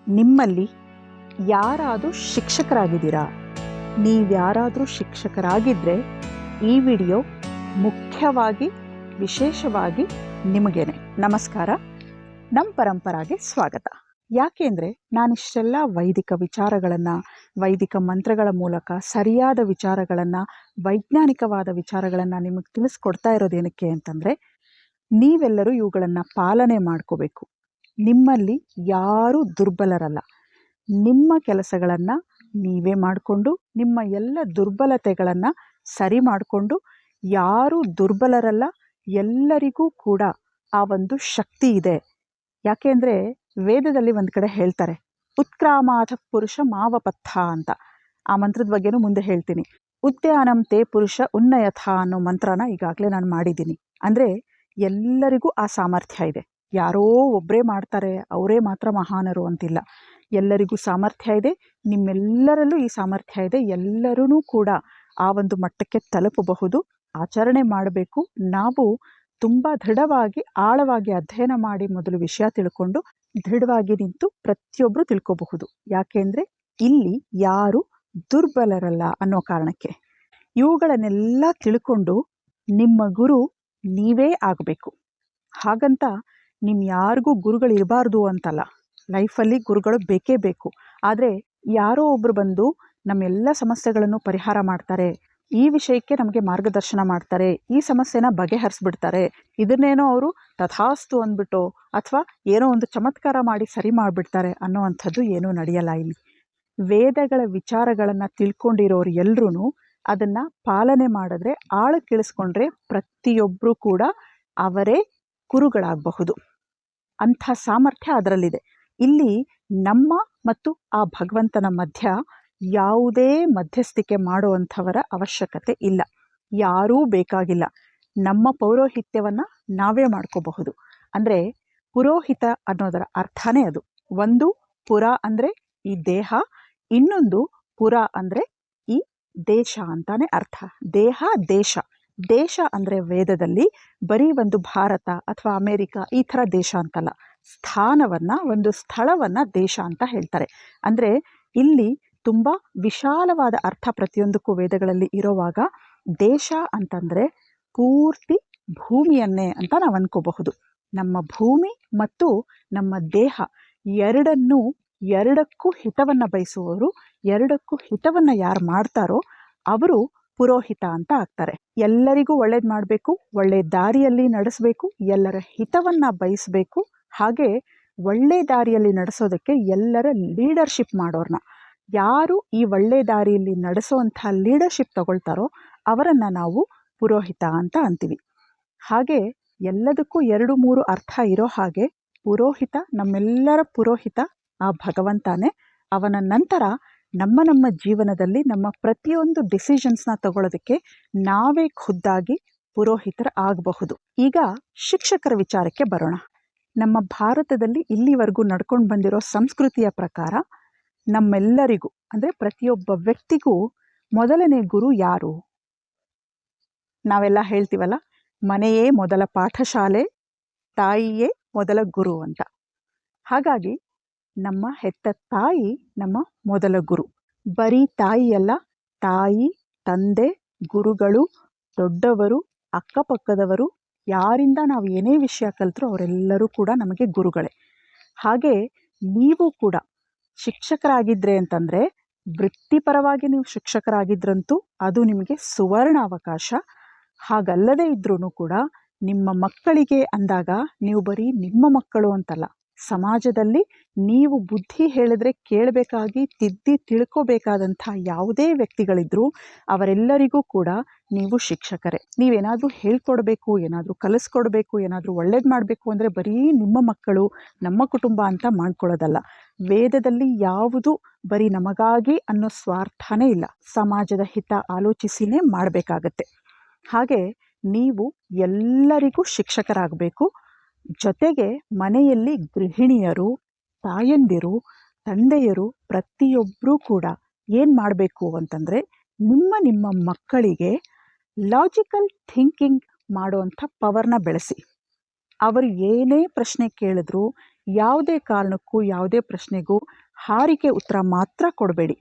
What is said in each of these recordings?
ನಿಮ್ಮಲ್ಲಿ ಯಾರಾದರೂ ಶಿಕ್ಷಕರಾಗಿದ್ದೀರಾ? ನೀವ್ಯಾರಾದರೂ ಶಿಕ್ಷಕರಾಗಿದ್ದರೆ ಈ ವಿಡಿಯೋ ಮುಖ್ಯವಾಗಿ ವಿಶೇಷವಾಗಿ ನಿಮಗೇನೆ. ನಮಸ್ಕಾರ, ನಮ್ಮ ಪರಂಪರಾಗೆ ಸ್ವಾಗತ. ಯಾಕೆಂದರೆ ನಾನಿಷ್ಟೆಲ್ಲ ವೈದಿಕ ವಿಚಾರಗಳನ್ನು, ವೈದಿಕ ಮಂತ್ರಗಳ ಮೂಲಕ ಸರಿಯಾದ ವಿಚಾರಗಳನ್ನು, ವೈಜ್ಞಾನಿಕವಾದ ವಿಚಾರಗಳನ್ನು ನಿಮಗೆ ತಿಳಿಸ್ಕೊಡ್ತಾ ಇರೋದೇನಕ್ಕೆ ಅಂತಂದರೆ, ನೀವೆಲ್ಲರೂ ಇವುಗಳನ್ನು ಪಾಲನೆ ಮಾಡ್ಕೋಬೇಕು. ನಿಮ್ಮಲ್ಲಿ ಯಾರೂ ದುರ್ಬಲರಲ್ಲ. ನಿಮ್ಮ ಕೆಲಸಗಳನ್ನು ನೀವೇ ಮಾಡಿಕೊಂಡು, ನಿಮ್ಮ ಎಲ್ಲ ದುರ್ಬಲತೆಗಳನ್ನು ಸರಿ ಮಾಡಿಕೊಂಡು, ಯಾರೂ ದುರ್ಬಲರಲ್ಲ, ಎಲ್ಲರಿಗೂ ಕೂಡ ಆ ಒಂದು ಶಕ್ತಿ ಇದೆ. ಯಾಕೆಂದರೆ ವೇದದಲ್ಲಿ ಒಂದು ಕಡೆ ಹೇಳ್ತಾರೆ, ಉತ್ಕ್ರಾಮಾಥ ಪುರುಷ ಮಾವಪಥ ಅಂತ. ಆ ಮಂತ್ರದ ಬಗ್ಗೆನೂ ಮುಂದೆ ಹೇಳ್ತೀನಿ. ಉದ್ಯಾನಂ ತೇ ಪುರುಷ ಉನ್ನಯಥ ಅನ್ನೋ ಮಂತ್ರನ ಈಗಾಗಲೇ ನಾನು ಮಾಡಿದ್ದೀನಿ. ಅಂದರೆ ಎಲ್ಲರಿಗೂ ಆ ಸಾಮರ್ಥ್ಯ ಇದೆ. ಯಾರೋ ಒಬ್ಬರೇ ಮಾಡ್ತಾರೆ, ಅವರೇ ಮಾತ್ರ ಮಹಾನರು ಅಂತಿಲ್ಲ. ಎಲ್ಲರಿಗೂ ಸಾಮರ್ಥ್ಯ ಇದೆ. ನಿಮ್ಮೆಲ್ಲರಲ್ಲೂ ಈ ಸಾಮರ್ಥ್ಯ ಇದೆ. ಎಲ್ಲರೂ ಕೂಡ ಆ ಒಂದು ಮಟ್ಟಕ್ಕೆ ತಲುಪಬಹುದು. ಆಚರಣೆ ಮಾಡಬೇಕು. ನಾವು ತುಂಬ ದೃಢವಾಗಿ, ಆಳವಾಗಿ ಅಧ್ಯಯನ ಮಾಡಿ ಮೊದಲು ವಿಷಯ ತಿಳ್ಕೊಂಡು ದೃಢವಾಗಿ ನಿಂತು ಪ್ರತಿಯೊಬ್ಬರು ತಿಳ್ಕೋಬಹುದು. ಯಾಕೆಂದರೆ ಇಲ್ಲಿ ಯಾರು ದುರ್ಬಲರಲ್ಲ ಅನ್ನೋ ಕಾರಣಕ್ಕೆ. ಇವುಗಳನ್ನೆಲ್ಲ ತಿಳ್ಕೊಂಡು ನಿಮ್ಮ ಗುರು ನೀವೇ ಆಗಬೇಕು. ಹಾಗಂತ ಯಾರಿಗೂ ಗುರುಗಳಿರಬಾರ್ದು ಅಂತಲ್ಲ. ಲೈಫಲ್ಲಿ ಗುರುಗಳು ಬೇಕೇ ಬೇಕು. ಆದರೆ ಯಾರೋ ಒಬ್ಬರು ಬಂದು ನಮ್ಮೆಲ್ಲ ಸಮಸ್ಯೆಗಳನ್ನು ಪರಿಹಾರ ಮಾಡ್ತಾರೆ, ಈ ವಿಷಯಕ್ಕೆ ನಮಗೆ ಮಾರ್ಗದರ್ಶನ ಮಾಡ್ತಾರೆ, ಈ ಸಮಸ್ಯೆನ ಬಗೆಹರಿಸ್ಬಿಡ್ತಾರೆ, ಇದನ್ನೇನೋ ಅವರು ತಥಾಸ್ತು ಅಂದ್ಬಿಟ್ಟು ಅಥವಾ ಏನೋ ಒಂದು ಚಮತ್ಕಾರ ಮಾಡಿ ಸರಿ ಮಾಡಿಬಿಡ್ತಾರೆ ಅನ್ನೋವಂಥದ್ದು ಏನೂ ನಡೆಯಲ್ಲ ಇಲ್ಲಿ. ವೇದಗಳ ವಿಚಾರಗಳನ್ನು ತಿಳ್ಕೊಂಡಿರೋರು ಎಲ್ಲರೂ ಅದನ್ನು ಪಾಲನೆ ಮಾಡಿದ್ರೆ, ಆಳಕ್ಕೆ ಇಳಿಸ್ಕೊಂಡ್ರೆ ಪ್ರತಿಯೊಬ್ಬರೂ ಕೂಡ ಅವರೇ ಗುರುಗಳಾಗಬಹುದು. ಅಂಥ ಸಾಮರ್ಥ್ಯ ಅದರಲ್ಲಿದೆ. ಇಲ್ಲಿ ನಮ್ಮ ಮತ್ತು ಆ ಭಗವಂತನ ಮಧ್ಯ ಯಾವುದೇ ಮಧ್ಯಸ್ಥಿಕೆ ಮಾಡುವಂಥವರ ಅವಶ್ಯಕತೆ ಇಲ್ಲ. ಯಾರೂ ಬೇಕಾಗಿಲ್ಲ. ನಮ್ಮ ಪೌರೋಹಿತ್ಯವನ್ನು ನಾವೇ ಮಾಡ್ಕೋಬಹುದು. ಅಂದರೆ ಪುರೋಹಿತ ಅನ್ನೋದರ ಅರ್ಥನೇ ಅದು. ಒಂದು ಪುರ ಅಂದರೆ ಈ ದೇಹ, ಇನ್ನೊಂದು ಪುರ ಅಂದರೆ ಈ ದೇಶ ಅಂತಾನೆ ಅರ್ಥ. ದೇಹ, ದೇಶ. ದೇಶ ಅಂದರೆ ವೇದದಲ್ಲಿ ಬರೀ ಒಂದು ಭಾರತ ಅಥವಾ ಅಮೇರಿಕ ಈ ಥರ ದೇಶ ಅಂತಲ್ಲ. ಸ್ಥಾನವನ್ನು, ಒಂದು ಸ್ಥಳವನ್ನು ದೇಶ ಅಂತ ಹೇಳ್ತಾರೆ. ಅಂದರೆ ಇಲ್ಲಿ ತುಂಬ ವಿಶಾಲವಾದ ಅರ್ಥ ಪ್ರತಿಯೊಂದಕ್ಕೂ ವೇದಗಳಲ್ಲಿ ಇರೋವಾಗ ದೇಶ ಅಂತಂದರೆ ಪೂರ್ತಿ ಭೂಮಿಯನ್ನೇ ಅಂತ ನಾವು ಅನ್ಕೋಬಹುದು. ನಮ್ಮ ಭೂಮಿ ಮತ್ತು ನಮ್ಮ ದೇಹ ಎರಡಕ್ಕೂ ಹಿತವನ್ನು ಬಯಸುವವರು, ಎರಡಕ್ಕೂ ಹಿತವನ್ನು ಯಾರು ಮಾಡ್ತಾರೋ ಅವರು ಪುರೋಹಿತ ಅಂತ ಆಗ್ತಾರೆ. ಎಲ್ಲರಿಗೂ ಒಳ್ಳೇದು ಮಾಡಬೇಕು, ಒಳ್ಳೆ ದಾರಿಯಲ್ಲಿ ನಡೆಸಬೇಕು, ಎಲ್ಲರ ಹಿತವನ್ನು ಬಯಸಬೇಕು. ಹಾಗೆ ಒಳ್ಳೆ ದಾರಿಯಲ್ಲಿ ನಡೆಸೋದಕ್ಕೆ ಎಲ್ಲರ ಲೀಡರ್ಶಿಪ್ ಮಾಡೋರನ್ನ, ಯಾರು ಈ ಒಳ್ಳೆ ದಾರಿಯಲ್ಲಿ ನಡೆಸೋವಂಥ ಲೀಡರ್ಶಿಪ್ ತಗೊಳ್ತಾರೋ ಅವರನ್ನು ನಾವು ಪುರೋಹಿತ ಅಂತ ಅಂತೀವಿ. ಹಾಗೆ ಎಲ್ಲದಕ್ಕೂ 2-3 ಅರ್ಥ ಇರೋ ಹಾಗೆ ಪುರೋಹಿತ, ನಮ್ಮೆಲ್ಲರ ಪುರೋಹಿತ ಆ ಭಗವಂತನೇ. ಅವನ ನಂತರ ನಮ್ಮ ಜೀವನದಲ್ಲಿ ನಮ್ಮ ಪ್ರತಿಯೊಂದು ಡಿಸಿಷನ್ಸ್ನ ತಗೊಳ್ಳೋದಕ್ಕೆ ನಾವೇ ಖುದ್ದಾಗಿ ಪುರೋಹಿತರ ಆಗಬಹುದು. ಈಗ ಶಿಕ್ಷಕರ ವಿಚಾರಕ್ಕೆ ಬರೋಣ. ನಮ್ಮ ಭಾರತದಲ್ಲಿ ಇಲ್ಲಿವರೆಗೂ ನಡ್ಕೊಂಡು ಬಂದಿರೋ ಸಂಸ್ಕೃತಿಯ ಪ್ರಕಾರ ನಮ್ಮೆಲ್ಲರಿಗೂ, ಅಂದರೆ ಪ್ರತಿಯೊಬ್ಬ ವ್ಯಕ್ತಿಗೂ ಮೊದಲನೇ ಗುರು ಯಾರು? ನಾವೆಲ್ಲ ಹೇಳ್ತೀವಲ್ಲ, ಮನೆಯೇ ಮೊದಲ ಪಾಠಶಾಲೆ, ತಾಯಿಯೇ ಮೊದಲ ಗುರು ಅಂತ. ಹಾಗಾಗಿ ನಮ್ಮ ಹೆತ್ತ ತಾಯಿ ನಮ್ಮ ಮೊದಲ ಗುರು. ಬರೀ ತಾಯಿಯಲ್ಲ, ತಾಯಿ, ತಂದೆ, ಗುರುಗಳು, ದೊಡ್ಡವರು, ಅಕ್ಕಪಕ್ಕದವರು, ಯಾರಿಂದ ನಾವು ಏನೇ ವಿಷಯ ಕಲಿತರೂ ಅವರೆಲ್ಲರೂ ಕೂಡ ನಮಗೆ ಗುರುಗಳೇ. ಹಾಗೆ ನೀವು ಕೂಡ ಶಿಕ್ಷಕರಾಗಿದ್ದರೆ ಅಂತಂದರೆ, ವೃತ್ತಿಪರವಾಗಿ ನೀವು ಶಿಕ್ಷಕರಾಗಿದ್ರಂತೂ ಅದು ನಿಮಗೆ ಸುವರ್ಣ ಅವಕಾಶ. ಹಾಗಲ್ಲದೇ ಇದ್ರೂ ಕೂಡ ನಿಮ್ಮ ಮಕ್ಕಳಿಗೆ ಅಂದಾಗ ನೀವು ಬರೀ ನಿಮ್ಮ ಮಕ್ಕಳು ಅಂತಲ್ಲ, ಸಮಾಜದಲ್ಲಿ ನೀವು ಬುದ್ಧಿ ಹೇಳಿದ್ರೆ ಕೇಳಬೇಕಾಗಿ ತಿದ್ದಿ ತಿಳ್ಕೋಬೇಕಾದಂಥ ಯಾವುದೇ ವ್ಯಕ್ತಿಗಳಿದ್ರೂ ಅವರೆಲ್ಲರಿಗೂ ಕೂಡ ನೀವು ಶಿಕ್ಷಕರೇ. ನೀವೇನಾದರೂ ಹೇಳ್ಕೊಡ್ಬೇಕು, ಏನಾದರೂ ಕಲಿಸ್ಕೊಡ್ಬೇಕು, ಏನಾದರೂ ಒಳ್ಳೇದು ಮಾಡಬೇಕು ಅಂದರೆ ಬರೀ ನಿಮ್ಮ ಮಕ್ಕಳು, ನಮ್ಮ ಕುಟುಂಬ ಅಂತ ಮಾಡ್ಕೊಳ್ಳೋದಲ್ಲ. ವೇದದಲ್ಲಿ ಯಾವುದು ಬರೀ ನಮಗಾಗಿ ಅನ್ನೋ ಸ್ವಾರ್ಥನೇ ಇಲ್ಲ. ಸಮಾಜದ ಹಿತ ಆಲೋಚಿಸಿನೇ ಮಾಡಬೇಕಾಗತ್ತೆ. ಹಾಗೆ ನೀವು ಎಲ್ಲರಿಗೂ ಶಿಕ್ಷಕರಾಗಬೇಕು. ಜೊತೆಗೆ ಮನೆಯಲ್ಲಿ ಗೃಹಿಣಿಯರು, ತಾಯಂದಿರು, ತಂದೆಯರು ಪ್ರತಿಯೊಬ್ಬರೂ ಕೂಡ ಏನು ಮಾಡಬೇಕು ಅಂತಂದರೆ, ನಿಮ್ಮ ಮಕ್ಕಳಿಗೆ ಲಾಜಿಕಲ್ ಥಿಂಕಿಂಗ್ ಮಾಡುವಂಥ ಪವರ್ನ ಬೆಳೆಸಿ. ಅವರು ಏನೇ ಪ್ರಶ್ನೆ ಕೇಳಿದ್ರು, ಯಾವುದೇ ಕಾರಣಕ್ಕೂ ಯಾವುದೇ ಪ್ರಶ್ನೆಗೂ ಹಾರಿಕೆ ಉತ್ತರ ಮಾತ್ರ ಕೊಡಬೇಡಿ.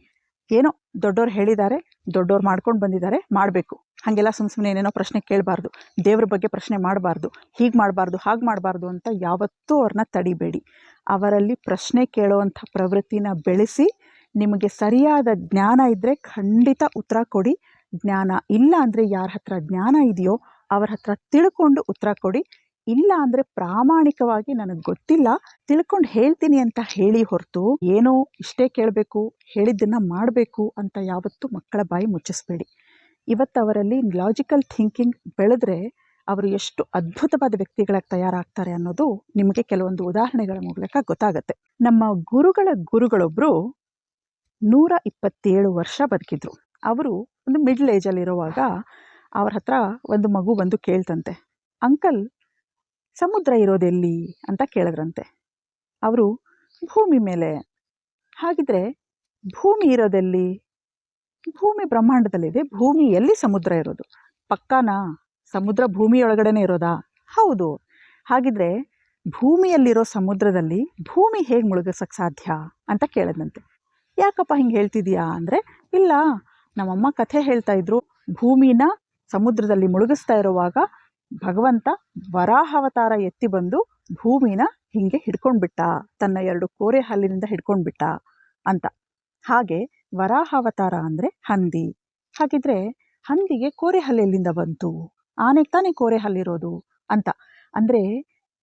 ಏನೋ ದೊಡ್ಡೋರು ಹೇಳಿದ್ದಾರೆ, ದೊಡ್ಡೋರು ಮಾಡ್ಕೊಂಡು ಬಂದಿದ್ದಾರೆ, ಮಾಡಬೇಕು, ಹಾಗೆಲ್ಲ ಸುಮ್ಮನೆ ಏನೇನೋ ಪ್ರಶ್ನೆ ಕೇಳಬಾರ್ದು, ದೇವ್ರ ಬಗ್ಗೆ ಪ್ರಶ್ನೆ ಮಾಡಬಾರ್ದು, ಹೀಗೆ ಮಾಡಬಾರ್ದು ಹಾಗೆ ಮಾಡಬಾರ್ದು ಅಂತ ಯಾವತ್ತೂ ಅವ್ರನ್ನ ತಡಿಬೇಡಿ. ಅವರಲ್ಲಿ ಪ್ರಶ್ನೆ ಕೇಳುವಂಥ ಪ್ರವೃತ್ತಿನ ಬೆಳೆಸಿ. ನಿಮಗೆ ಸರಿಯಾದ ಜ್ಞಾನ ಇದ್ದರೆ ಖಂಡಿತ ಉತ್ತರ ಕೊಡಿ. ಜ್ಞಾನ ಇಲ್ಲ ಅಂದರೆ ಯಾರ ಹತ್ರ ಜ್ಞಾನ ಇದೆಯೋ ಅವರ ಹತ್ರ ತಿಳ್ಕೊಂಡು ಉತ್ತರ ಕೊಡಿ. ಇಲ್ಲ ಅಂದರೆ ಪ್ರಾಮಾಣಿಕವಾಗಿ ನನಗೆ ಗೊತ್ತಿಲ್ಲ, ತಿಳ್ಕೊಂಡು ಹೇಳ್ತೀನಿ ಅಂತ ಹೇಳಿ ಹೊರತು ಏನೋ ಇಷ್ಟೇ ಕೇಳಬೇಕು, ಹೇಳಿದ್ದನ್ನು ಮಾಡಬೇಕು ಅಂತ ಯಾವತ್ತೂ ಮಕ್ಕಳ ಬಾಯಿ ಮುಚ್ಚಿಸ್ಬೇಡಿ. ಇವತ್ತು ಅವರಲ್ಲಿ ಲಾಜಿಕಲ್ ಥಿಂಕಿಂಗ್ ಬೆಳೆದ್ರೆ ಅವರು ಎಷ್ಟು ಅದ್ಭುತವಾದ ವ್ಯಕ್ತಿಗಳಾಗಿ ತಯಾರಾಗ್ತಾರೆ ಅನ್ನೋದು ನಿಮಗೆ ಕೆಲವೊಂದು ಉದಾಹರಣೆಗಳ ಮೂಲಕ ಗೊತ್ತಾಗುತ್ತೆ. ನಮ್ಮ ಗುರುಗಳೊಬ್ಬರು 127 ವರ್ಷ ಬದುಕಿದ್ರು. ಅವರು ಒಂದು ಮಿಡ್ಲ್ ಏಜಲ್ಲಿರುವಾಗ ಅವ್ರ ಹತ್ರ ಒಂದು ಮಗು ಬಂದು ಕೇಳ್ತಂತೆ, ಅಂಕಲ್ ಸಮುದ್ರ ಇರೋದೆಲ್ಲಿ ಅಂತ ಕೇಳಿದ್ರಂತೆ. ಅವರು ಭೂಮಿ ಮೇಲೆ. ಹಾಗಿದ್ರೆ ಭೂಮಿ ಇರೋದೆಲ್ಲಿ? ಭೂಮಿ ಬ್ರಹ್ಮಾಂಡದಲ್ಲಿದೆ, ಭೂಮಿಯಲ್ಲಿ ಸಮುದ್ರ ಇರೋದು ಪಕ್ಕಾನಾ? ಸಮುದ್ರ ಭೂಮಿಯೊಳಗಡೆನೆ ಇರೋದಾ? ಹೌದು. ಹಾಗಿದ್ರೆ ಭೂಮಿಯಲ್ಲಿರೋ ಸಮುದ್ರದಲ್ಲಿ ಭೂಮಿ ಹೇಗೆ ಮುಳುಗಿಸೋಕ್ಕೆ ಸಾಧ್ಯ ಅಂತ ಕೇಳಿದಂತೆ. ಯಾಕಪ್ಪ ಹಿಂಗೆ ಹೇಳ್ತಿದ್ಯಾ ಅಂದರೆ, ಇಲ್ಲ ನಮ್ಮಮ್ಮ ಕಥೆ ಹೇಳ್ತಾ ಇದ್ರು, ಭೂಮಿನ ಸಮುದ್ರದಲ್ಲಿ ಮುಳುಗಿಸ್ತಾ ಇರುವಾಗ ಭಗವಂತ ವರಾಹಾವತಾರ ಎತ್ತಿ ಬಂದು ಭೂಮಿನ ಹಿಂಗೆ ಹಿಡ್ಕೊಂಡ್ಬಿಟ್ಟ, ತನ್ನ 2 ಕೋರೆ ಹಲ್ಲಿನಿಂದ ಹಿಡ್ಕೊಂಡ್ಬಿಟ್ಟ ಅಂತ. ಹಾಗೆ ವರಾಹಾವತಾರ ಅಂದರೆ ಹಂದಿ. ಹಾಗಿದ್ರೆ ಹಂದಿಗೆ ಕೋರೆ ಹಲ್ಲು ಎಲ್ಲಿಂದ ಬಂತು? ಆನೆಗೆ ತಾನೇ ಕೋರೆ ಹಲ್ಲಿರೋದು ಅಂತ. ಅಂದರೆ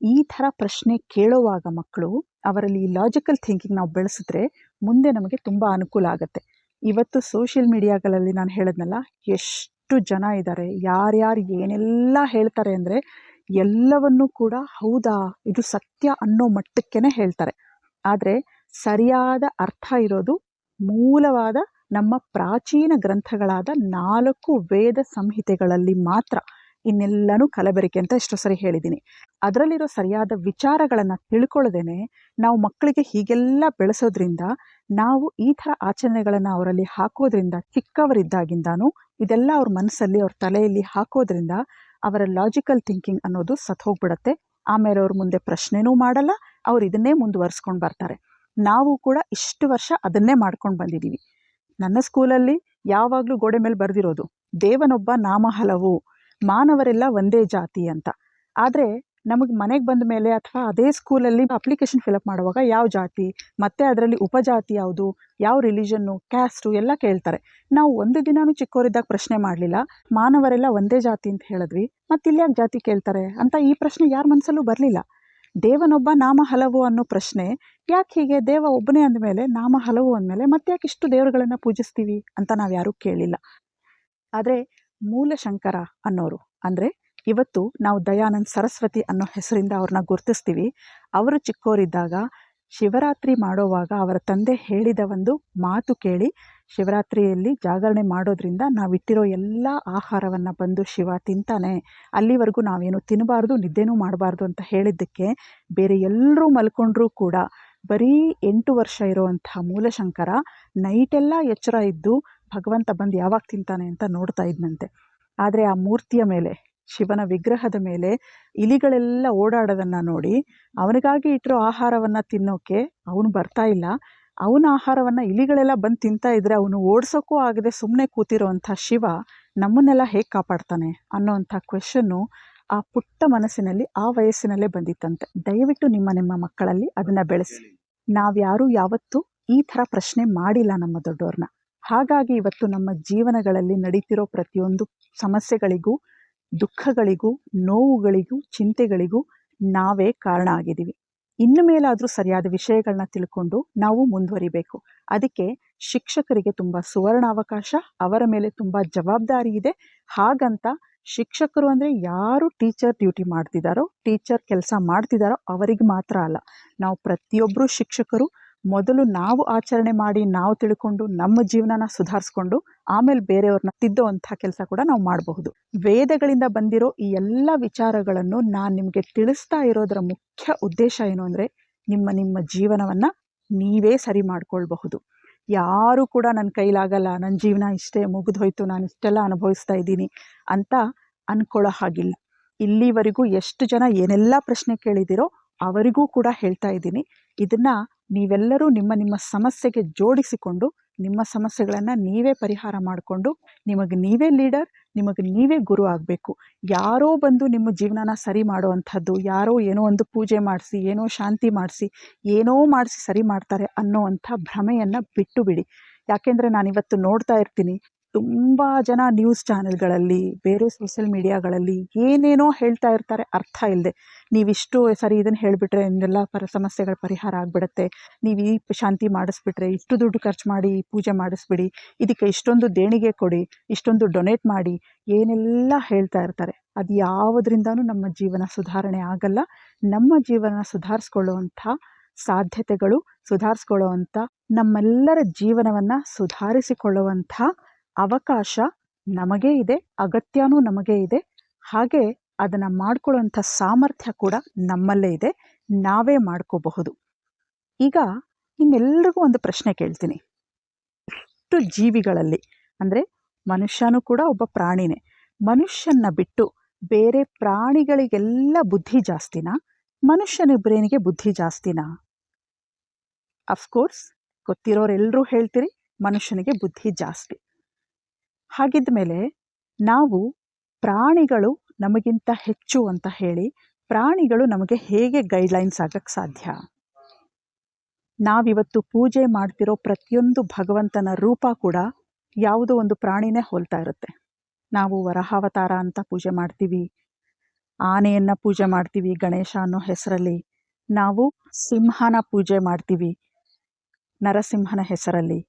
ಈ ಥರ ಪ್ರಶ್ನೆ ಕೇಳುವಾಗ ಮಕ್ಕಳು ಅವರಲ್ಲಿ ಈ ಲಾಜಿಕಲ್ ಥಿಂಕಿಂಗ್ ನಾವು ಬೆಳೆಸಿದ್ರೆ ಮುಂದೆ ನಮಗೆ ತುಂಬ ಅನುಕೂಲ ಆಗುತ್ತೆ. ಇವತ್ತು ಸೋಷಿಯಲ್ ಮೀಡಿಯಾಗಳಲ್ಲಿ ನಾನು ಹೇಳಿದ್ನಲ್ಲ, ಎಷ್ಟು ಜನ ಇದ್ದಾರೆ, ಯಾರ್ಯಾರು ಏನೆಲ್ಲ ಹೇಳ್ತಾರೆ ಅಂದರೆ ಎಲ್ಲವನ್ನೂ ಕೂಡ ಹೌದಾ ಇದು ಸತ್ಯ ಅನ್ನೋ ಮಟ್ಟಕ್ಕೇ ಹೇಳ್ತಾರೆ. ಆದರೆ ಸರಿಯಾದ ಅರ್ಥ ಇರೋದು ಮೂಲವಾದ ನಮ್ಮ ಪ್ರಾಚೀನ ಗ್ರಂಥಗಳಾದ 4 ವೇದ ಸಂಹಿತೆಗಳಲ್ಲಿ ಮಾತ್ರ. ಇನ್ನೆಲ್ಲನೂ ಕಲಬೆರಕೆ ಅಂತ ಎಷ್ಟೋ ಸರಿ ಹೇಳಿದ್ದೀನಿ. ಅದರಲ್ಲಿರೋ ಸರಿಯಾದ ವಿಚಾರಗಳನ್ನು ತಿಳ್ಕೊಳ್ಳೋದೇನೆ ನಾವು ಮಕ್ಕಳಿಗೆ ಹೀಗೆಲ್ಲ ಬೆಳೆಸೋದ್ರಿಂದ, ನಾವು ಈ ಥರ ಆಚರಣೆಗಳನ್ನು ಅವರಲ್ಲಿ ಹಾಕೋದ್ರಿಂದ, ಚಿಕ್ಕವರಿದ್ದಾಗಿಂದಾನು ಇದೆಲ್ಲ ಅವ್ರ ಮನಸ್ಸಲ್ಲಿ ಅವ್ರ ತಲೆಯಲ್ಲಿ ಹಾಕೋದ್ರಿಂದ ಅವರ ಲಾಜಿಕಲ್ ಥಿಂಕಿಂಗ್ ಅನ್ನೋದು ಸತ್ತೋಗ್ಬಿಡತ್ತೆ. ಆಮೇಲೆ ಅವ್ರ ಮುಂದೆ ಪ್ರಶ್ನೆನೂ ಮಾಡಲ್ಲ, ಅವ್ರು ಇದನ್ನೇ ಮುಂದುವರಿಸ್ಕೊಂಡು ಬರ್ತಾರೆ. ನಾವು ಕೂಡ ಇಷ್ಟು ವರ್ಷ ಅದನ್ನೇ ಮಾಡ್ಕೊಂಡು ಬಂದಿದ್ದೀವಿ. ನನ್ನ ಸ್ಕೂಲಲ್ಲಿ ಯಾವಾಗಲೂ ಗೋಡೆ ಮೇಲೆ ಬರೆದಿರೋದು ದೇವನೊಬ್ಬ ನಾಮ ಹಲವು, ಮಾನವರೆಲ್ಲ ಒಂದೇ ಜಾತಿ ಅಂತ. ಆದರೆ ನಮಗೆ ಮನೆಗೆ ಬಂದ ಮೇಲೆ ಅಥವಾ ಅದೇ ಸ್ಕೂಲಲ್ಲಿ ಅಪ್ಲಿಕೇಶನ್ ಫಿಲಪ್ ಮಾಡುವಾಗ ಯಾವ ಜಾತಿ, ಮತ್ತು ಅದರಲ್ಲಿ ಉಪಜಾತಿ ಯಾವುದು, ಯಾವ ರಿಲಿಜನ್ನು, ಕ್ಯಾಸ್ಟು ಎಲ್ಲ ಕೇಳ್ತಾರೆ. ನಾವು ಒಂದು ದಿನಾನೂ ಚಿಕ್ಕವರಿದ್ದಾಗ ಪ್ರಶ್ನೆ ಮಾಡಲಿಲ್ಲ, ಮಾನವರೆಲ್ಲ ಒಂದೇ ಜಾತಿ ಅಂತ ಹೇಳಿದ್ವಿ, ಮತ್ತು ಇಲ್ಲಿ ಯಾಕೆ ಜಾತಿ ಕೇಳ್ತಾರೆ ಅಂತ ಈ ಪ್ರಶ್ನೆ ಯಾರ ಮನಸ್ಸಲ್ಲೂ ಬರಲಿಲ್ಲ. ದೇವನೊಬ್ಬ ನಾಮ ಹಲವು ಅನ್ನೋ ಪ್ರಶ್ನೆ ಯಾಕೆ ಹೀಗೆ, ದೇವ ಒಬ್ಬನೇ ಅಂದಮೇಲೆ ನಾಮ ಹಲವು ಅಂದಮೇಲೆ ಮತ್ತೆ ಯಾಕೆ ಇಷ್ಟು ದೇವರುಗಳನ್ನು ಪೂಜಿಸ್ತೀವಿ ಅಂತ ನಾವು ಯಾರೂ ಕೇಳಲಿಲ್ಲ. ಆದರೆ ಮೂಲಶಂಕರ ಅನ್ನೋರು, ಅಂದರೆ ಇವತ್ತು ನಾವು ದಯಾನಂದ್ ಸರಸ್ವತಿ ಅನ್ನೋ ಹೆಸರಿಂದ ಅವ್ರನ್ನ ಗುರುತಿಸ್ತೀವಿ. ಅವರು ಚಿಕ್ಕವರಿದ್ದಾಗ ಶಿವರಾತ್ರಿ ಮಾಡೋವಾಗ ಅವರ ತಂದೆ ಹೇಳಿದ ಒಂದು ಮಾತು ಕೇಳಿ, ಶಿವರಾತ್ರಿಯಲ್ಲಿ ಜಾಗರಣೆ ಮಾಡೋದ್ರಿಂದ ನಾವಿಟ್ಟಿರೋ ಎಲ್ಲ ಆಹಾರವನ್ನು ಬಂದು ಶಿವ ತಿಂತಾನೆ, ಅಲ್ಲಿವರೆಗೂ ನಾವೇನು ತಿನ್ನಬಾರ್ದು, ನಿದ್ದೆನೂ ಮಾಡಬಾರ್ದು ಅಂತ ಹೇಳಿದ್ದಕ್ಕೆ ಬೇರೆ ಎಲ್ಲರೂ ಮಲ್ಕೊಂಡ್ರೂ ಕೂಡ ಬರೀ 8 ವರ್ಷ ಇರೋವಂಥ ಮೂಲಶಂಕರ ನೈಟೆಲ್ಲ ಎಚ್ಚರ ಇದ್ದು ಭಗವಂತ ಬಂದು ಯಾವಾಗ ತಿಂತಾನೆ ಅಂತ ನೋಡ್ತಾ ಇದ್ನಂತೆ. ಆದರೆ ಆ ಮೂರ್ತಿಯ ಮೇಲೆ, ಶಿವನ ವಿಗ್ರಹದ ಮೇಲೆ ಇಲಿಗಳೆಲ್ಲ ಓಡಾಡೋದನ್ನು ನೋಡಿ ಅವನಿಗಾಗಿ ಇಟ್ಟಿರೋ ಆಹಾರವನ್ನು ತಿನ್ನೋಕ್ಕೆ ಅವನು ಬರ್ತಾ ಇಲ್ಲ. ಅವನ ಆಹಾರವನ್ನು ಇಲಿಗಳೆಲ್ಲ ಬಂದು ತಿಂತಾ ಇದ್ದರೆ ಅವನು ಓಡಿಸೋಕ್ಕೂ ಆಗದೆ ಸುಮ್ಮನೆ ಕೂತಿರೋವಂಥ ಶಿವ ನಮ್ಮನ್ನೆಲ್ಲ ಹೇಗೆ ಕಾಪಾಡ್ತಾನೆ ಅನ್ನೋವಂಥ ಕ್ವೆಶನ್ನು ಆ ಪುಟ್ಟ ಮನಸ್ಸಿನಲ್ಲಿ ಆ ವಯಸ್ಸಿನಲ್ಲೇ ಬಂದಿತ್ತಂತೆ. ದಯವಿಟ್ಟು ನಿಮ್ಮ ಮಕ್ಕಳಲ್ಲಿ ಅದನ್ನು ಬೆಳೆಸಿ. ನಾವ್ಯಾರೂ ಯಾವತ್ತೂ ಈ ಥರ ಪ್ರಶ್ನೆ ಮಾಡಿಲ್ಲ ನಮ್ಮ ದೊಡ್ಡವ್ರನ್ನ. ಹಾಗಾಗಿ ಇವತ್ತು ನಮ್ಮ ಜೀವನಗಳಲ್ಲಿ ನಡೀತಿರೋ ಪ್ರತಿಯೊಂದು ಸಮಸ್ಯೆಗಳಿಗೂ, ದುಃಖಗಳಿಗೂ, ನೋವುಗಳಿಗೂ, ಚಿಂತೆಗಳಿಗೂ ನಾವೇ ಕಾರಣ ಆಗಿದ್ದೀವಿ. ಇನ್ನು ಮೇಲಾದರೂ ಸರಿಯಾದ ವಿಷಯಗಳನ್ನ ತಿಳ್ಕೊಂಡು ನಾವು ಮುಂದುವರಿಬೇಕು. ಅದಕ್ಕೆ ಶಿಕ್ಷಕರಿಗೆ ತುಂಬ ಸುವರ್ಣಾವಕಾಶ, ಅವರ ಮೇಲೆ ತುಂಬ ಜವಾಬ್ದಾರಿ ಇದೆ. ಹಾಗಂತ ಶಿಕ್ಷಕರು ಅಂದರೆ ಯಾರು ಟೀಚರ್ ಡ್ಯೂಟಿ ಮಾಡ್ತಿದ್ದಾರೋ, ಟೀಚರ್ ಕೆಲಸ ಮಾಡ್ತಿದ್ದಾರೋ ಅವರಿಗೆ ಮಾತ್ರ ಅಲ್ಲ. ನಾವು ಪ್ರತಿಯೊಬ್ಬರು ಶಿಕ್ಷಕರು ಮೊದಲು ನಾವು ಆಚರಣೆ ಮಾಡಿ, ನಾವು ತಿಳ್ಕೊಂಡು ನಮ್ಮ ಜೀವನನ ಸುಧಾರಿಸ್ಕೊಂಡು ಆಮೇಲೆ ಬೇರೆಯವ್ರನ್ನ ತಿದ್ದೋವಂಥ ಕೆಲಸ ಕೂಡ ನಾವು ಮಾಡಬಹುದು. ವೇದಗಳಿಂದ ಬಂದಿರೋ ಈ ಎಲ್ಲ ವಿಚಾರಗಳನ್ನು ನಾನು ನಿಮಗೆ ತಿಳಿಸ್ತಾ ಇರೋದರ ಮುಖ್ಯ ಉದ್ದೇಶ ಏನು ಅಂದರೆ, ನಿಮ್ಮ ಜೀವನವನ್ನು ನೀವೇ ಸರಿ ಮಾಡ್ಕೊಳ್ಬಹುದು. ಯಾರೂ ಕೂಡ ನನ್ನ ಕೈಲಾಗಲ್ಲ, ನನ್ನ ಜೀವನ ಇಷ್ಟೇ ಮುಗಿದೋಯ್ತು, ನಾನು ಇಷ್ಟೆಲ್ಲ ಅನುಭವಿಸ್ತಾ ಇದ್ದೀನಿ ಅಂತ ಅಂದ್ಕೊಳ್ಳೋ ಹಾಗಿಲ್ಲ. ಇಲ್ಲಿವರೆಗೂ ಎಷ್ಟು ಜನ ಏನೆಲ್ಲ ಪ್ರಶ್ನೆ ಕೇಳಿದಿರೋ ಅವರಿಗೂ ಕೂಡ ಹೇಳ್ತಾ ಇದ್ದೀನಿ, ಇದನ್ನು ನೀವೆಲ್ಲರೂ ನಿಮ್ಮ ನಿಮ್ಮ ಸಮಸ್ಯೆಗೆ ಜೋಡಿಸಿಕೊಂಡು ನಿಮ್ಮ ಸಮಸ್ಯೆಗಳನ್ನು ನೀವೇ ಪರಿಹಾರ ಮಾಡಿಕೊಂಡು ನಿಮಗೆ ನೀವೇ ಲೀಡರ್, ನಿಮಗೆ ನೀವೇ ಗುರು ಆಗಬೇಕು. ಯಾರೋ ಬಂದು ನಿಮ್ಮ ಜೀವನನ ಸರಿ ಮಾಡುವಂಥದ್ದು, ಯಾರೋ ಏನೋ ಒಂದು ಪೂಜೆ ಮಾಡಿಸಿ, ಏನೋ ಶಾಂತಿ ಮಾಡಿಸಿ, ಏನೋ ಮಾಡಿಸಿ ಸರಿ ಮಾಡ್ತಾರೆ ಅನ್ನೋವಂಥ ಭ್ರಮೆಯನ್ನು ಬಿಟ್ಟು ಬಿಡಿ. ಯಾಕೆಂದರೆ ನಾನಿವತ್ತು ನೋಡ್ತಾ ಇರ್ತೀನಿ, ತುಂಬ ಜನ ನ್ಯೂಸ್ ಚಾನೆಲ್ಗಳಲ್ಲಿ, ಬೇರೆ ಸೋಷಿಯಲ್ ಮೀಡಿಯಾಗಳಲ್ಲಿ ಏನೇನೋ ಹೇಳ್ತಾ ಇರ್ತಾರೆ ಅರ್ಥ ಇಲ್ಲದೆ. ನೀವಿಷ್ಟು ಸರಿ ಇದನ್ನು ಹೇಳಿಬಿಟ್ರೆ ನಿಮ್ಮೆಲ್ಲ ಸಮಸ್ಯೆಗಳ ಪರಿಹಾರ ಆಗಿಬಿಡುತ್ತೆ, ನೀವು ಈ ಶಾಂತಿ ಮಾಡಿಸ್ಬಿಟ್ರೆ, ಇಷ್ಟು ದುಡ್ಡು ಖರ್ಚು ಮಾಡಿ ಪೂಜೆ ಮಾಡಿಸ್ಬಿಡಿ, ಇದಕ್ಕೆ ಇಷ್ಟೊಂದು ದೇಣಿಗೆ ಕೊಡಿ, ಇಷ್ಟೊಂದು ಡೊನೇಟ್ ಮಾಡಿ, ಏನೆಲ್ಲ ಹೇಳ್ತಾ ಇರ್ತಾರೆ. ಅದು ಯಾವುದರಿಂದನೂ ನಮ್ಮ ಜೀವನ ಸುಧಾರಣೆ ಆಗಲ್ಲ. ನಮ್ಮ ಜೀವನ ಸುಧಾರಿಸ್ಕೊಳ್ಳುವಂಥ ಸಾಧ್ಯತೆಗಳು, ಸುಧಾರಿಸ್ಕೊಳ್ಳುವಂಥ ನಮ್ಮೆಲ್ಲರ ಜೀವನವನ್ನು ಸುಧಾರಿಸಿಕೊಳ್ಳುವಂಥ ಅವಕಾಶ ನಮಗೇ ಇದೆ, ಅಗತ್ಯನೂ ನಮಗೇ ಇದೆ. ಹಾಗೆ ಅದನ್ನು ಮಾಡ್ಕೊಳ್ಳುವಂಥ ಸಾಮರ್ಥ್ಯ ಕೂಡ ನಮ್ಮಲ್ಲೇ ಇದೆ, ನಾವೇ ಮಾಡ್ಕೋಬಹುದು. ಈಗ ಇನ್ನೆಲ್ರಿಗೂ ಒಂದು ಪ್ರಶ್ನೆ ಕೇಳ್ತೀನಿ. ಇಷ್ಟು ಜೀವಿಗಳಲ್ಲಿ, ಅಂದರೆ ಮನುಷ್ಯನೂ ಕೂಡ ಒಬ್ಬ ಪ್ರಾಣಿನೇ, ಮನುಷ್ಯನ ಬಿಟ್ಟು ಬೇರೆ ಪ್ರಾಣಿಗಳಿಗೆಲ್ಲ ಬುದ್ಧಿ ಜಾಸ್ತಿನಾ, ಮನುಷ್ಯನ ಬ್ರೇನಿಗೆ ಬುದ್ಧಿ ಜಾಸ್ತಿನಾ? ಅಫ್ಕೋರ್ಸ್ ಗೊತ್ತಿರೋರೆಲ್ಲರೂ ಹೇಳ್ತೀರಿ ಮನುಷ್ಯನಿಗೆ ಬುದ್ಧಿ ಜಾಸ್ತಿ. ಹಾಗಿದ್ದ ಮೇಲೆ ನಾವು ಪ್ರಾಣಿಗಳು ನಮಗಿಂತ ಹೆಚ್ಚು ಅಂತ ಹೇಳಿ ಪ್ರಾಣಿಗಳು ನಮಗೆ ಹೇಗೆ ಗೈಡ್ಲೈನ್ಸ್ ಆಗಕ್ಕೆ ಸಾಧ್ಯ? ನಾವಿವತ್ತು ಪೂಜೆ ಮಾಡ್ತಿರೋ ಪ್ರತಿಯೊಂದು ಭಗವಂತನ ರೂಪ ಕೂಡ ಯಾವುದೋ ಒಂದು ಪ್ರಾಣಿನೇ ಹೋಲ್ತಾ ಇರುತ್ತೆ. ನಾವು ವರಹಾವತಾರ ಅಂತ ಪೂಜೆ ಮಾಡ್ತೀವಿ, ಆನೆಯನ್ನು ಪೂಜೆ ಮಾಡ್ತೀವಿ ಗಣೇಶ ಅನ್ನೋ ಹೆಸರಲ್ಲಿ, ನಾವು ಸಿಂಹನ ಪೂಜೆ ಮಾಡ್ತೀವಿ ನರಸಿಂಹನ ಹೆಸರಲ್ಲಿ.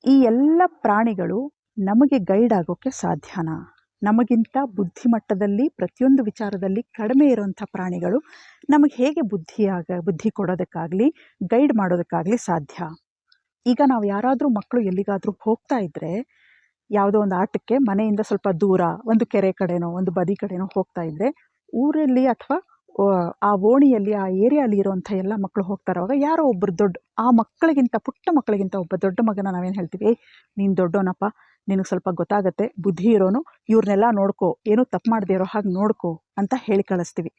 ಈ ಎಲ್ಲ ಪ್ರಾಣಿಗಳು ನಮಗೆ ಗೈಡ್ ಆಗೋಕ್ಕೆ ಸಾಧ್ಯನಾ? ನಮಗಿಂತ ಬುದ್ಧಿಮಟ್ಟದಲ್ಲಿ ಪ್ರತಿಯೊಂದು ವಿಚಾರದಲ್ಲಿ ಕಡಿಮೆ ಇರುವಂಥ ಪ್ರಾಣಿಗಳು ನಮಗೆ ಹೇಗೆ ಬುದ್ಧಿ ಕೊಡೋದಕ್ಕಾಗಲಿ ಗೈಡ್ ಮಾಡೋದಕ್ಕಾಗಲಿ ಸಾಧ್ಯ? ಈಗ ನಾವು ಯಾರಾದರೂ ಮಕ್ಕಳು ಎಲ್ಲಿಗಾದರೂ ಹೋಗ್ತಾ ಇದ್ದರೆ, ಯಾವುದೋ ಒಂದು ಆಟಕ್ಕೆ ಮನೆಯಿಂದ ಸ್ವಲ್ಪ ದೂರ ಒಂದು ಕೆರೆ ಕಡೆನೋ ಒಂದು ಬದಿ ಕಡೆನೋ ಹೋಗ್ತಾ ಇದ್ದರೆ, ಊರಲ್ಲಿ ಅಥವಾ ಆ ಓಣಿಯಲ್ಲಿ ಆ ಏರಿಯಾಲಿ ಇರೋವಂಥ ಎಲ್ಲ ಮಕ್ಕಳು ಹೋಗ್ತಾರವಾಗ ಯಾರೋ ಒಬ್ಬರು ಆ ಮಕ್ಕಳಿಗಿಂತ ಪುಟ್ಟ ಮಕ್ಕಳಿಗಿಂತ ಒಬ್ಬ ದೊಡ್ಡ ಮಗನ ನಾವೇನು ಹೇಳ್ತೀವಿ, ನೀನು ದೊಡ್ಡೋನಪ್ಪ, ನಿನಗೆ ಸ್ವಲ್ಪ ಗೊತ್ತಾಗತ್ತೆ, ಬುದ್ಧಿ ಇರೋನು, ಇವ್ರನ್ನೆಲ್ಲ ನೋಡ್ಕೋ, ಏನೂ ತಪ್ಪು ಮಾಡದೇ ಇರೋ ಹಾಗೆ ನೋಡ್ಕೋ ಅಂತ ಹೇಳಿ ಕಳಿಸ್ತೀವಿ.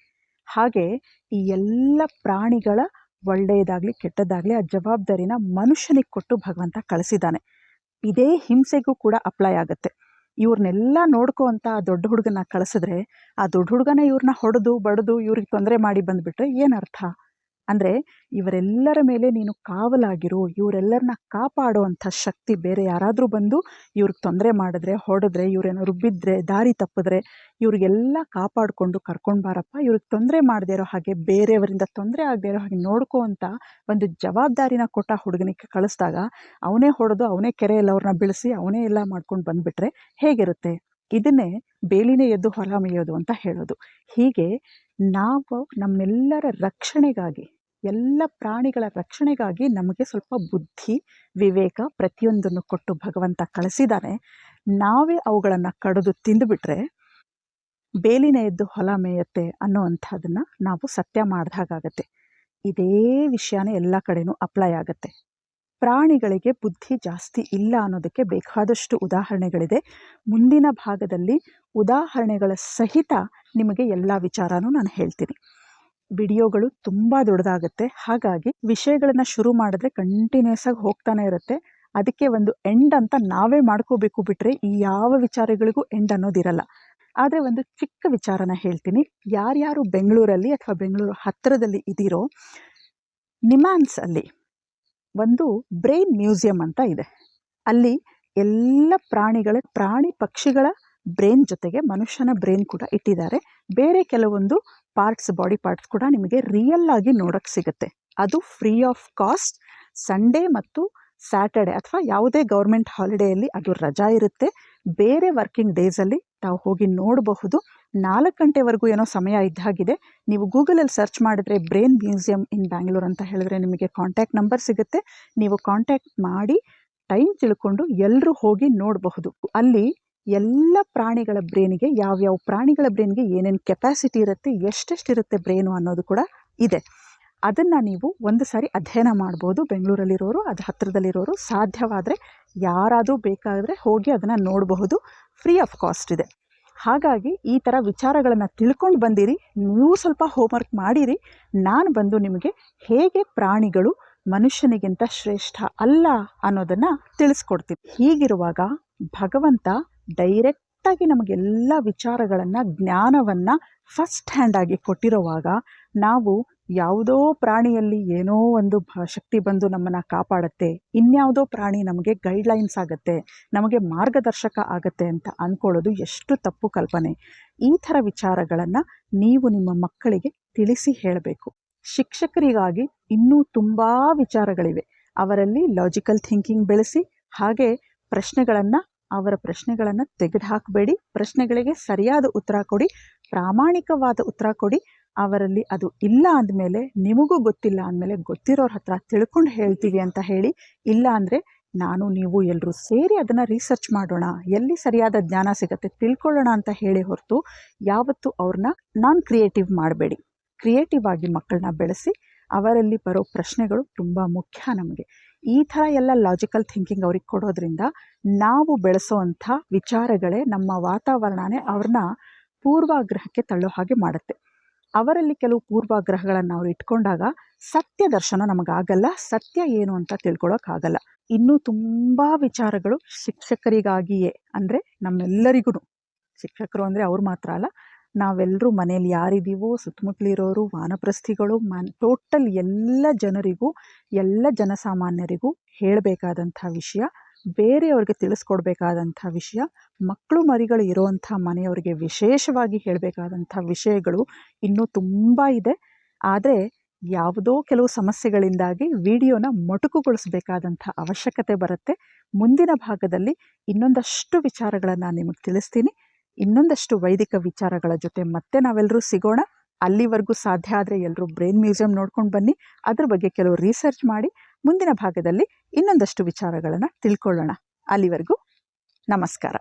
ಹಾಗೆ ಈ ಎಲ್ಲ ಪ್ರಾಣಿಗಳ ಒಳ್ಳೆಯದಾಗಲಿ ಕೆಟ್ಟದ್ದಾಗಲಿ ಆ ಜವಾಬ್ದಾರಿನ ಮನುಷ್ಯನಿಗೆ ಕೊಟ್ಟು ಭಗವಂತ ಕಳಿಸಿದ್ದಾನೆ. ಇದೇ ಹಿಂಸೆಗೂ ಕೂಡ ಅಪ್ಲೈ ಆಗುತ್ತೆ. ಇವ್ರನ್ನೆಲ್ಲ ನೋಡ್ಕೋ ಅಂತ ಆ ದೊಡ್ಡ ಹುಡುಗನ ಕಳಿಸಿದ್ರೆ, ಆ ದೊಡ್ಡ ಹುಡುಗನ ಇವ್ರನ್ನ ಹೊಡೆದು ಬಡಿದು ಇವ್ರಿಗೆ ತೊಂದರೆ ಮಾಡಿ ಬಂದುಬಿಟ್ರೆ ಏನರ್ಥ? ಅಂದರೆ ಇವರೆಲ್ಲರ ಮೇಲೆ ನೀನು ಕಾವಲಾಗಿರು, ಇವರೆಲ್ಲರನ್ನ ಕಾಪಾಡುವಂಥ ಶಕ್ತಿ ಬೇರೆ ಯಾರಾದರೂ ಬಂದು ಇವ್ರಿಗೆ ತೊಂದರೆ ಮಾಡಿದ್ರೆ, ಹೊಡೆದ್ರೆ, ಇವ್ರೇನೋ ರುಬ್ಬಿದ್ರೆ, ದಾರಿ ತಪ್ಪಿದ್ರೆ ಇವ್ರಿಗೆಲ್ಲ ಕಾಪಾಡಿಕೊಂಡು ಕರ್ಕೊಂಡು ಬಾರಪ್ಪ, ಇವ್ರಿಗೆ ತೊಂದರೆ ಮಾಡದೇ ಇರೋ ಹಾಗೆ, ಬೇರೆಯವರಿಂದ ತೊಂದರೆ ಆಗದೆ ಇರೋ ಹಾಗೆ ನೋಡ್ಕೋ ಅಂತ ಒಂದು ಜವಾಬ್ದಾರಿನ ಕೊಟ್ಟ ಹುಡುಗನಿಗೆ ಕಳಿಸಿದಾಗ ಅವನೇ ಹೊಡೆದು ಅವನೇ ಕೆರೆಯಲ್ಲಿ ಅವ್ರನ್ನ ಬೀಳಿಸಿ ಅವನೇ ಎಲ್ಲ ಮಾಡ್ಕೊಂಡು ಬಂದುಬಿಟ್ರೆ ಹೇಗಿರುತ್ತೆ? ಇದನ್ನೇ ಬೇಲಿನೇ ಎದ್ದು ಹೊಲ ಮೇಯೋದು ಅಂತ ಹೇಳೋದು. ಹೀಗೆ ನಾವು ನಮ್ಮೆಲ್ಲರ ರಕ್ಷಣೆಗಾಗಿ, ಎಲ್ಲ ಪ್ರಾಣಿಗಳ ರಕ್ಷಣೆಗಾಗಿ ನಮಗೆ ಸ್ವಲ್ಪ ಬುದ್ಧಿ ವಿವೇಕ ಪ್ರತಿಯೊಂದನ್ನು ಕೊಟ್ಟು ಭಗವಂತ ಕಳಿಸಿದ್ದಾನೆ. ನಾವೇ ಅವುಗಳನ್ನು ಕಡಿದು ತಿಂದುಬಿಟ್ರೆ ಬೇಲಿನ ಎದ್ದು ಹೊಲ ಮೇಯುತ್ತೆ ಅನ್ನೋವಂಥದ್ದನ್ನು ನಾವು ಸತ್ಯ ಮಾಡಿದಾಗತ್ತೆ. ಇದೇ ವಿಷಯನೇ ಎಲ್ಲ ಕಡೆನೂ ಅಪ್ಲೈ ಆಗುತ್ತೆ. ಪ್ರಾಣಿಗಳಿಗೆ ಬುದ್ಧಿ ಜಾಸ್ತಿ ಇಲ್ಲ ಅನ್ನೋದಕ್ಕೆ ಬೇಕಾದಷ್ಟು ಉದಾಹರಣೆಗಳಿದೆ. ಮುಂದಿನ ಭಾಗದಲ್ಲಿ ಉದಾಹರಣೆಗಳ ಸಹಿತ ನಿಮಗೆ ಎಲ್ಲ ವಿಚಾರನೂ ನಾನು ಹೇಳ್ತೀನಿ. ವಿಡಿಯೋಗಳು ತುಂಬ ದೊಡ್ಡದಾಗುತ್ತೆ, ಹಾಗಾಗಿ ವಿಷಯಗಳನ್ನು ಶುರು ಮಾಡಿದ್ರೆ ಕಂಟಿನ್ಯೂಸ್ ಆಗಿ ಹೋಗ್ತಾನೆ ಇರುತ್ತೆ. ಅದಕ್ಕೆ ಒಂದು ಎಂಡ್ ಅಂತ ನಾವೇ ಮಾಡ್ಕೋಬೇಕು, ಬಿಟ್ಟರೆ ಈ ಯಾವ ವಿಚಾರಗಳಿಗೂ ಎಂಡ್ ಅನ್ನೋದಿರಲ್ಲ. ಆದರೆ ಒಂದು ಚಿಕ್ಕ ವಿಚಾರನ ಹೇಳ್ತೀನಿ. ಯಾರ್ಯಾರು ಬೆಂಗಳೂರಲ್ಲಿ ಅಥವಾ ಬೆಂಗಳೂರು ಹತ್ತಿರದಲ್ಲಿ ಇದ್ದೀರೋ, ನಿಮ್ಹಾನ್ಸ್ ಅಲ್ಲಿ ಒಂದು ಬ್ರೈನ್ ಮ್ಯೂಸಿಯಂ ಅಂತ ಇದೆ. ಅಲ್ಲಿ ಎಲ್ಲ ಪ್ರಾಣಿ ಪಕ್ಷಿಗಳ ಬ್ರೈನ್ ಜೊತೆಗೆ ಮನುಷ್ಯನ ಬ್ರೈನ್ ಕೂಡ ಇಟ್ಟಿದ್ದಾರೆ. ಬೇರೆ ಕೆಲವೊಂದು ಬಾಡಿ ಪಾರ್ಟ್ಸ್ ಕೂಡ ನಿಮಗೆ ರಿಯಲ್ ಆಗಿ ನೋಡೋಕ್ಕೆ ಸಿಗುತ್ತೆ. ಅದು ಫ್ರೀ ಆಫ್ ಕಾಸ್ಟ್. ಸಂಡೇ ಮತ್ತು ಸ್ಯಾಟರ್ಡೆ ಅಥವಾ ಯಾವುದೇ ಗೌರ್ಮೆಂಟ್ ಹಾಲಿಡೇಯಲ್ಲಿ ಅದು ರಜಾ ಇರುತ್ತೆ. ಬೇರೆ ವರ್ಕಿಂಗ್ ಡೇಸಲ್ಲಿ ತಾವು ಹೋಗಿ ನೋಡಬಹುದು. 4 ಗಂಟೆವರೆಗೂ ಏನೋ ಸಮಯ ಇದ್ದಾಗಿದೆ. ನೀವು ಗೂಗಲಲ್ಲಿ ಸರ್ಚ್ ಮಾಡಿದ್ರೆ ಬ್ರೈನ್ ಮ್ಯೂಸಿಯಂ ಇನ್ ಬ್ಯಾಂಗ್ಳೂರ್ ಅಂತ ಹೇಳಿದ್ರೆ ನಿಮಗೆ ಕಾಂಟ್ಯಾಕ್ಟ್ ನಂಬರ್ ಸಿಗುತ್ತೆ. ನೀವು ಕಾಂಟ್ಯಾಕ್ಟ್ ಮಾಡಿ ಟೈಮ್ ತಿಳ್ಕೊಂಡು ಎಲ್ಲರೂ ಹೋಗಿ ನೋಡಬಹುದು. ಅಲ್ಲಿ ಎಲ್ಲ ಪ್ರಾಣಿಗಳ ಬ್ರೈನಿಗೆ, ಯಾವ್ಯಾವ ಪ್ರಾಣಿಗಳ ಬ್ರೈನ್ಗೆ ಏನೇನು ಕೆಪಾಸಿಟಿ ಇರುತ್ತೆ, ಎಷ್ಟೆಷ್ಟಿರುತ್ತೆ ಬ್ರೈನು ಅನ್ನೋದು ಕೂಡ ಇದೆ. ಅದನ್ನು ನೀವು ಒಂದು ಸಾರಿ ಅಧ್ಯಯನ ಮಾಡ್ಬೋದು. ಬೆಂಗಳೂರಲ್ಲಿರೋರು, ಅದು ಹತ್ತಿರದಲ್ಲಿರೋರು ಸಾಧ್ಯವಾದರೆ ಯಾರಾದರೂ ಬೇಕಾದರೆ ಹೋಗಿ ಅದನ್ನು ನೋಡಬಹುದು. ಫ್ರೀ ಆಫ್ ಕಾಸ್ಟ್ ಇದೆ. ಹಾಗಾಗಿ ಈ ಥರ ವಿಚಾರಗಳನ್ನು ತಿಳ್ಕೊಂಡು ಬಂದಿರಿ. ನೀವು ಸ್ವಲ್ಪ ಹೋಮ್ವರ್ಕ್ ಮಾಡಿರಿ. ನಾನು ಬಂದು ನಿಮಗೆ ಹೇಗೆ ಪ್ರಾಣಿಗಳು ಮನುಷ್ಯನಿಗಿಂತ ಶ್ರೇಷ್ಠ ಅಲ್ಲ ಅನ್ನೋದನ್ನು ತಿಳಿಸ್ಕೊಡ್ತೀನಿ. ಹೀಗಿರುವಾಗ ಭಗವಂತ ಡೈರೆಕ್ಟಾಗಿ ನಮಗೆಲ್ಲ ವಿಚಾರಗಳನ್ನು, ಜ್ಞಾನವನ್ನು ಫಸ್ಟ್ ಹ್ಯಾಂಡಾಗಿ ಕೊಟ್ಟಿರುವಾಗ ನಾವು ಯಾವುದೋ ಪ್ರಾಣಿಯಲ್ಲಿ ಏನೋ ಒಂದು ಶಕ್ತಿ ಬಂದು ನಮ್ಮನ್ನು ಕಾಪಾಡುತ್ತೆ, ಇನ್ಯಾವುದೋ ಪ್ರಾಣಿ ನಮಗೆ ಗೈಡ್ಲೈನ್ಸ್ ಆಗುತ್ತೆ, ನಮಗೆ ಮಾರ್ಗದರ್ಶಕ ಆಗುತ್ತೆ ಅಂತ ಅಂದ್ಕೊಳ್ಳೋದು ಎಷ್ಟು ತಪ್ಪು ಕಲ್ಪನೆ. ಈ ಥರ ವಿಚಾರಗಳನ್ನು ನೀವು ನಿಮ್ಮ ಮಕ್ಕಳಿಗೆ ತಿಳಿಸಿ ಹೇಳಬೇಕು. ಶಿಕ್ಷಕರಿಗಾಗಿ ಇನ್ನೂ ತುಂಬ ವಿಚಾರಗಳಿವೆ. ಅವರಲ್ಲಿ ಲಾಜಿಕಲ್ ಥಿಂಕಿಂಗ್ ಬೆಳೆಸಿ, ಹಾಗೆ ಅವರ ಪ್ರಶ್ನೆಗಳನ್ನು ತೆಗೆದುಹಾಕಬೇಡಿ. ಪ್ರಶ್ನೆಗಳಿಗೆ ಸರಿಯಾದ ಉತ್ತರ ಕೊಡಿ, ಪ್ರಾಮಾಣಿಕವಾದ ಉತ್ತರ ಕೊಡಿ. ಅವರಲ್ಲಿ ಅದು ಇಲ್ಲ ಅಂದಮೇಲೆ, ನಿಮಗೂ ಗೊತ್ತಿಲ್ಲ ಅಂದಮೇಲೆ ಗೊತ್ತಿರೋರ ಹತ್ರ ತಿಳ್ಕೊಂಡು ಹೇಳ್ತೀವಿ ಅಂತ ಹೇಳಿ. ಇಲ್ಲ ಅಂದರೆ ನಾನು ನೀವು ಎಲ್ಲರೂ ಸೇರಿ ಅದನ್ನು ರಿಸರ್ಚ್ ಮಾಡೋಣ, ಎಲ್ಲಿ ಸರಿಯಾದ ಜ್ಞಾನ ಸಿಗುತ್ತೆ ತಿಳ್ಕೊಳ್ಳೋಣ ಅಂತ ಹೇಳಿ ಹೊರತು ಯಾವತ್ತೂ ಅವ್ರನ್ನ ಕ್ರಿಯೇಟಿವ್ ಮಾಡಬೇಡಿ. ಕ್ರಿಯೇಟಿವ್ ಆಗಿ ಮಕ್ಕಳನ್ನ ಬೆಳೆಸಿ. ಅವರಲ್ಲಿ ಬರೋ ಪ್ರಶ್ನೆಗಳು ತುಂಬ ಮುಖ್ಯ ನಮಗೆ. ಈ ಥರ ಎಲ್ಲ ಲಾಜಿಕಲ್ ಥಿಂಕಿಂಗ್ ಅವ್ರಿಗೆ ಕೊಡೋದ್ರಿಂದ ನಾವು ಬೆಳೆಸೋವಂಥ ವಿಚಾರಗಳೇ, ನಮ್ಮ ವಾತಾವರಣನೇ ಅವ್ರನ್ನ ಪೂರ್ವಾಗ್ರಹಕ್ಕೆ ತಳ್ಳೋ ಹಾಗೆ ಮಾಡುತ್ತೆ. ಅವರಲ್ಲಿ ಕೆಲವು ಪೂರ್ವಾಗ್ರಹಗಳನ್ನು ಅವ್ರು ಇಟ್ಕೊಂಡಾಗ ಸತ್ಯ ದರ್ಶನ ನಮಗಾಗಲ್ಲ, ಸತ್ಯ ಏನು ಅಂತ ತಿಳ್ಕೊಳ್ಳೋಕ್ಕಾಗಲ್ಲ. ಇನ್ನೂ ತುಂಬ ವಿಚಾರಗಳು ಶಿಕ್ಷಕರಿಗಾಗಿಯೇ, ಅಂದರೆ ನಮ್ಮೆಲ್ಲರಿಗೂ, ಶಿಕ್ಷಕರು ಅಂದರೆ ಅವ್ರು ಮಾತ್ರ ಅಲ್ಲ, ನಾವೆಲ್ಲರೂ ಮನೇಲಿ ಯಾರಿದ್ದೀವೋ, ಸುತ್ತಮುತ್ತಲಿರೋರು, ವಾನಪ್ರಸ್ಥಿಗಳು, ಟೋಟಲ್ ಎಲ್ಲ ಜನರಿಗೂ, ಎಲ್ಲ ಜನಸಾಮಾನ್ಯರಿಗೂ ಹೇಳಬೇಕಾದಂಥ ವಿಷಯ, ಬೇರೆಯವ್ರಿಗೆ ತಿಳಿಸ್ಕೊಡ್ಬೇಕಾದಂಥ ವಿಷಯ, ಮಕ್ಕಳು ಮರಿಗಳು ಇರೋವಂಥ ಮನೆಯವರಿಗೆ ವಿಶೇಷವಾಗಿ ಹೇಳಬೇಕಾದಂಥ ವಿಷಯಗಳು ಇನ್ನೂ ತುಂಬ ಇದೆ. ಆದರೆ ಯಾವುದೋ ಕೆಲವು ಸಮಸ್ಯೆಗಳಿಂದಾಗಿ ವಿಡಿಯೋನ ಮೊಟಕುಗೊಳಿಸಬೇಕಾದಂಥ ಅವಶ್ಯಕತೆ ಬರುತ್ತೆ. ಮುಂದಿನ ಭಾಗದಲ್ಲಿ ಇನ್ನೊಂದಷ್ಟು ವಿಚಾರಗಳನ್ನು ನಿಮಗೆ ತಿಳಿಸ್ತೀನಿ. ಇನ್ನೊಂದಷ್ಟು ವೈದಿಕ ವಿಚಾರಗಳ ಜೊತೆ ಮತ್ತೆ ನಾವೆಲ್ಲರೂ ಸಿಗೋಣ. ಅಲ್ಲಿವರೆಗೂ ಸಾಧ್ಯ ಆದರೆ ಎಲ್ಲರೂ ಬ್ರೈನ್ ಮ್ಯೂಸಿಯಂ ನೋಡ್ಕೊಂಡು ಬನ್ನಿ. ಅದ್ರ ಬಗ್ಗೆ ಕೆಲವು ರಿಸರ್ಚ್ ಮಾಡಿ ಮುಂದಿನ ಭಾಗದಲ್ಲಿ ಇನ್ನೊಂದಷ್ಟು ವಿಚಾರಗಳನ್ನು ತಿಳ್ಕೊಳ್ಳೋಣ. ಅಲ್ಲಿವರೆಗೂ ನಮಸ್ಕಾರ.